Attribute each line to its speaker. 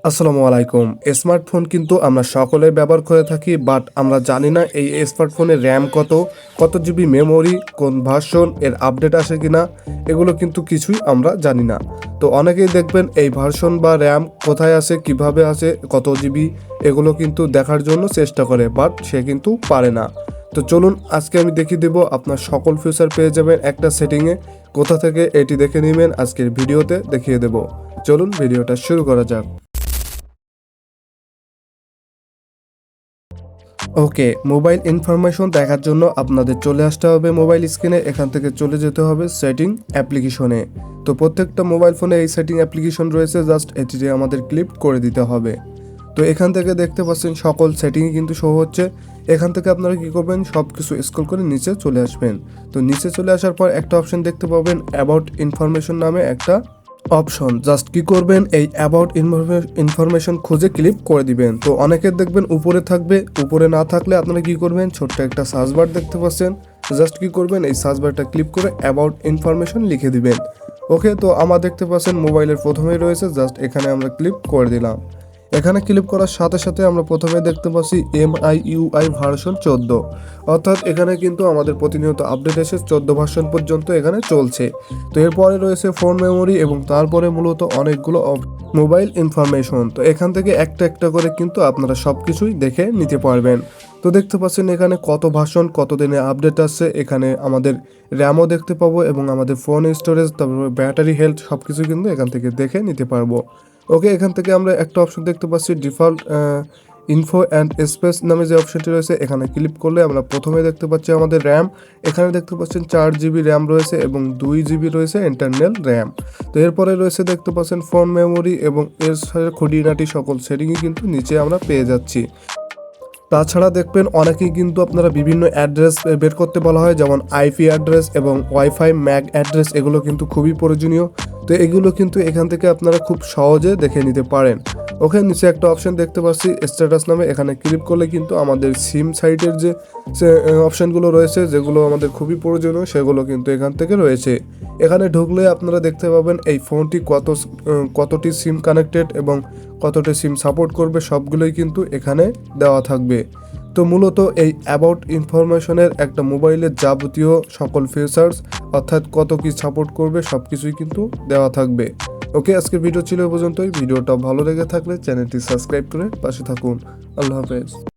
Speaker 1: আসসালামু আলাইকুম। স্মার্টফোন কিন্তু আমরা সকলে ব্যবহার করে থাকি, বাট আমরা জানি না এই স্মার্টফোনের র্যাম কত জিবি মেমোরি, কোন ভার্সন, এর আপডেট আসে কিনা, এগুলো কিন্তু কিছুই আমরা জানি না। তো অনেকেই দেখবেন এই ভার্সন বা র্যাম কোথায় আছে, কিভাবে আছে, কত জিবি, এগুলো কিন্তু দেখার জন্য চেষ্টা করে, বাট সে কিন্তু পারে না। তো চলুন আজকে আমি দেখিয়ে দেব, আপনার সকল ফিচার পেয়ে যাবেন একটা সেটিংয়ে। কোথা থেকে এটি দেখে নেবেন আজকের ভিডিওতে দেখিয়ে দেব। চলুন ভিডিওটা শুরু করা যাক। ওকে, মোবাইল ইনফরমেশন দেখার জন্য আপনাদের চলে আসতে হবে মোবাইল স্ক্রিনে। এখান থেকে চলে যেতে হবে সেটিং অ্যাপ্লিকেশনে। তো প্রত্যেকটা মোবাইল ফোনে এই সেটিং অ্যাপ্লিকেশন রয়েছে, জাস্ট এটিতে আমাদের ক্লিক করে দিতে হবে। তো এখান থেকে দেখতে পাচ্ছেন সকল সেটিংই কিন্তু শো হচ্ছে। এখান থেকে আপনারা কি করবেন, সব কিছু স্ক্রল করে নিচে চলে আসবেন। তো নিচে চলে আসার পর একটা অপশন দেখতে পাবেন, অ্যাবাউট ইনফরমেশন নামে একটা অপশন। জাস্ট কি করবেন, এই অ্যাবাউট ইনফরমেশন খুঁজে ক্লিক করে দিবেন। তো অনেকের দেখবেন উপরে থাকবে, উপরে না থাকলে আপনারা কি করবেন, ছোট্ট একটা সার্চ বার দেখতে পাচ্ছেন, জাস্ট কি করবেন, এই সার্চ বারটা ক্লিক করে অ্যাবাউট ইনফরমেশন লিখে দিবেন। ওকে, তো আমার দেখতে পাচ্ছেন মোবাইলের প্রথমেই রয়েছে, জাস্ট এখানে আমরা ক্লিক করে দিলাম। এখানে ক্লিক করার সাথে সাথে আমরা প্রথমে দেখতে পাচ্ছি MIUI ভার্সন 14, অর্থাৎ এখানে কিন্তু আমাদের প্রতিনিয়ত আপডেট এসে 14 ভার্সন পর্যন্ত এখানে চলছে। তো এরপরে রয়েছে ফোন মেমোরি এবং তারপরে মূলত অনেকগুলো মোবাইল ইনফরমেশন। তো এখান থেকে একটা একটা করে কিন্তু আপনারা সব কিছুই দেখে নিতে পারবেন। তো দেখতে পাচ্ছেন এখানে কত ভার্সন, কত দিনে আপডেট আসছে, এখানে আমাদের র্যামও দেখতে পাবো এবং আমাদের ফোন স্টোরেজ, তারপরে ব্যাটারি হেলথ, সব কিছু কিন্তু এখান থেকে দেখে নিতে পারবো। ওকে, এখান থেকে আমরা একটা অপশন দেখতে পাচ্ছি ডিফল্ট ইনফো অ্যান্ড স্পেস নামে যে অপশনটি রয়েছে, এখানে ক্লিক করলে আমরা প্রথমে দেখতে পাচ্ছি আমাদের র্যাম। এখানে দেখতে পাচ্ছেন 4 GB র্যাম রয়েছে এবং 2 GB রয়েছে ইন্টারনাল র্যাম। তো এরপরে রয়েছে দেখতে পাচ্ছেন ফোন মেমোরি এবং এর সাথে খুঁটিনাটি সকল সেটিংই কিন্তু নিচে আমরা পেয়ে যাচ্ছি। তাছাড়া দেখবেন অনেকেই কিন্তু আপনারা বিভিন্ন অ্যাড্রেস বের করতে বলা হয়, যেমন IP অ্যাড্রেস এবং ওয়াইফাই ম্যাক অ্যাড্রেস, এগুলো কিন্তু খুবই প্রয়োজনীয়। তো এগুলো কিন্তু এখান থেকে আপনারা খুব সহজে দেখে নিতে পারেন। ওখানে নিচে একটা অপশন দেখতে পাচ্ছি স্ট্যাটাস নামে, এখানে ক্লিক করলে কিন্তু আমাদের সিম সাইটের যে অপশনগুলো রয়েছে, যেগুলো আমাদের খুবই প্রয়োজনীয়, সেগুলো কিন্তু এখান থেকে রয়েছে। এখানে ঢুকলে আপনারা দেখতে পাবেন এই ফোনটি কতটি সিম কানেক্টেড এবং কতটি সিম সাপোর্ট করবে, সবগুলোই কিন্তু এখানে দেওয়া থাকবে। তো মূলত এই অ্যাবাউট ইনফরমেশনের একটা মোবাইলের যাবতীয় সকল ফিচার্স, অর্থাৎ কত কি সাপোর্ট করবে, সব কিছুই কিন্তু দেওয়া থাকবে। ওকে, আজকের ভিডিও ছিল এ পর্যন্তই। ভিডিওটা ভালো লেগে থাকলে চ্যানেলটি সাবস্ক্রাইব করে পাশে থাকুন। আল্লাহ হাফেজ।